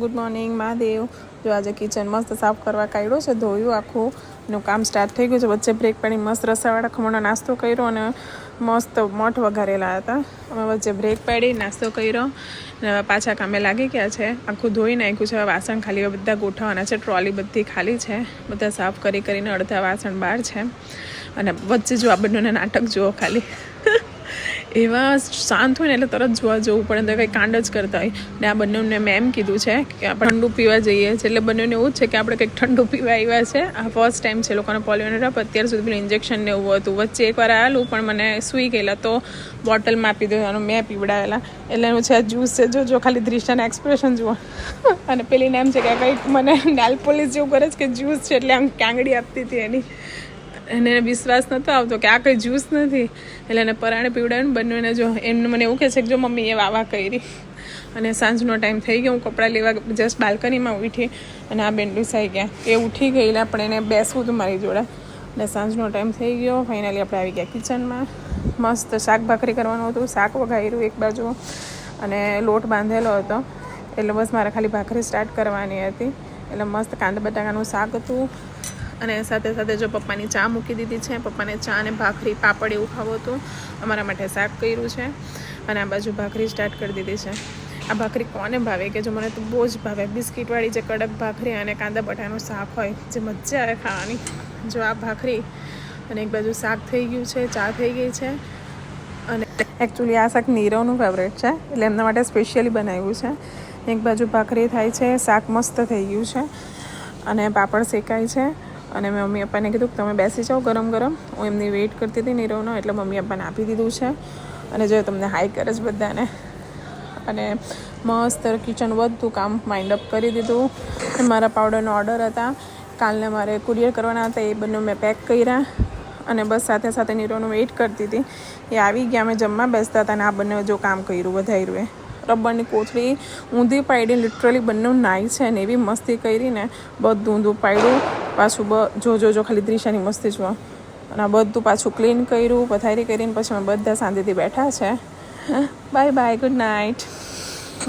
Good morning Mahadev. જો આજે kitchen મસ્ત સાફ કરવા કાઢ્યો છે, ધોયું આખું એનું કામ સ્ટાર્ટ થઈ ગયું છે. વચ્ચે બ્રેક પાડી મસ્ત રસાવાળા ખમણનો નાસ્તો કર્યો અને મસ્ત મઠ વઘારેલા હતા. અમે વચ્ચે બ્રેક પાડી નાસ્તો કર્યો અને હવે પાછા કામે લાગી ગયા છે. આખું ધોઈ નાખ્યું છે. હવે વાસણ ખાલી બધા ગોઠવવાના છે. ટ્રોલી બધી ખાલી છે, બધા સાફ કરીને અડધા વાસણ બહાર છે. અને વચ્ચે જો આ બંનેને નાટક જુઓ ખાલી એવા શાંત હોય ને એટલે તરત જોવા જવું પડે, તો કંઈ કાંડ જ કરતા હોય. ને આ બંનેને મેં એમ કીધું છે કે આપણે ઠંડુ પીવા જઈએ છીએ, એટલે બંનેને એવું જ છે કે આપણે કંઈક ઠંડુ પીવા આવ્યા છે. આ ફર્સ્ટ ટાઈમ છે લોકોને પોલિયોને રપ. અત્યાર સુધી પેલું ઇન્જેક્શન ને એવું હતું. વચ્ચે એકવાર આવેલું પણ મને સૂઈ ગયેલા, તો બોટલમાં આપી દેવાનું, મેં પીવડાવેલા. એટલે એનું છે આ જ્યુસ છે. જો ખાલી દ્રિશાના એક્સપ્રેશન જુઓ. અને પેલીને એમ છે કે કંઈક મને નેલ પોલિશ જેવું કરે છે કે જ્યુસ છે, એટલે આમ કાંગડી આપતી હતી એની. એને વિશ્વાસ નહોતો આવતો કે આ કંઈ જ્યુસ નથી, એટલે એને પરાણે પીવડાવ્યું. બંનેને જો એમને મને એવું કહે છે કે જો મમ્મી એ વાવા કરી. અને સાંજનો ટાઈમ થઈ ગયો, હું કપડાં લેવા જસ્ટ બાલ્કનીમાં ઉઠી અને આ બેન બેસાઈ ગયા. એ ઉઠી ગયેલા પણ એને બેસવું હતું મારી જોડે. અને સાંજનો ટાઈમ થઈ ગયો. ફાઇનલી આપણે આવી ગયા કિચનમાં. મસ્ત શાક ભાખરી કરવાનું હતું. શાક વઘાર્યું એક બાજુ અને લોટ બાંધેલો હતો, એટલે બસ મારે ખાલી ભાખરી સ્ટાર્ટ કરવાની હતી. એટલે મસ્ત કાંદા બટાકાનું શાક હતું. અને સાથે સાથે જો પપ્પાની ચા મૂકી દીધી છે. પપ્પાને ચા અને ભાખરી પાપડ એવું ખાવું હતું. અમારા માટે શાક કર્યું છે અને આ બાજુ ભાખરી સ્ટાર્ટ કરી દીધી છે. આ ભાખરી કોને ભાવે કે જો મને તો બહુ જ ભાવે. બિસ્કીટવાળી જે કડક ભાખરી અને કાંદા બટાનું શાક હોય, જે મજા આવે ખાવાની. જો આ ભાખરી અને એક બાજુ શાક થઈ ગયું છે, ચા થઈ ગઈ છે. અને એકચ્યુઅલી આ શાક નીરવનું ફેવરેટ છે, એટલે એમના માટે સ્પેશિયલી બનાવ્યું છે. એક બાજુ ભાખરી થાય છે, શાક મસ્ત થઈ ગયું છે અને પાપડ શેકાય છે. અને મેં મમ્મી પપ્પાને કીધું કે તમે બેસી જાઓ ગરમ ગરમ. હું એમની વેઇટ કરતી હતી નીરવનો, એટલે મમ્મી પપ્પાને આપી દીધું છે. અને જો તમને હાઈ કરે છે બધાને. અને મસ્ત કિચન બધું કામ માઇન્ડ અપ કરી દીધું. મારા પાવડરનો ઓર્ડર હતા, કાલને મારે કુરિયર કરવાના હતા, એ બંને મેં પેક કર્યા. અને બસ સાથે સાથે નીરવનું વેઇટ કરતી હતી. એ આવી ગયા, અમે જમવા બેસતા હતા અને આ બંને જો કામ કર્યું વધાર્યું. એ રબરની કોથળી ઊંધી પાડી, લિટરલી બંને નાઈ છે ને એવી મસ્તી કરીને બધું ઊંધું પાડ્યું. પાછું જો ખાલી દ્રિશાની મસ્તી જુઓ. અને આ બધું પાછું ક્લીન કર્યું, પથારી કરીને પછી અમે બધા શાંતિથી બેઠા છે. Bye bye, good night.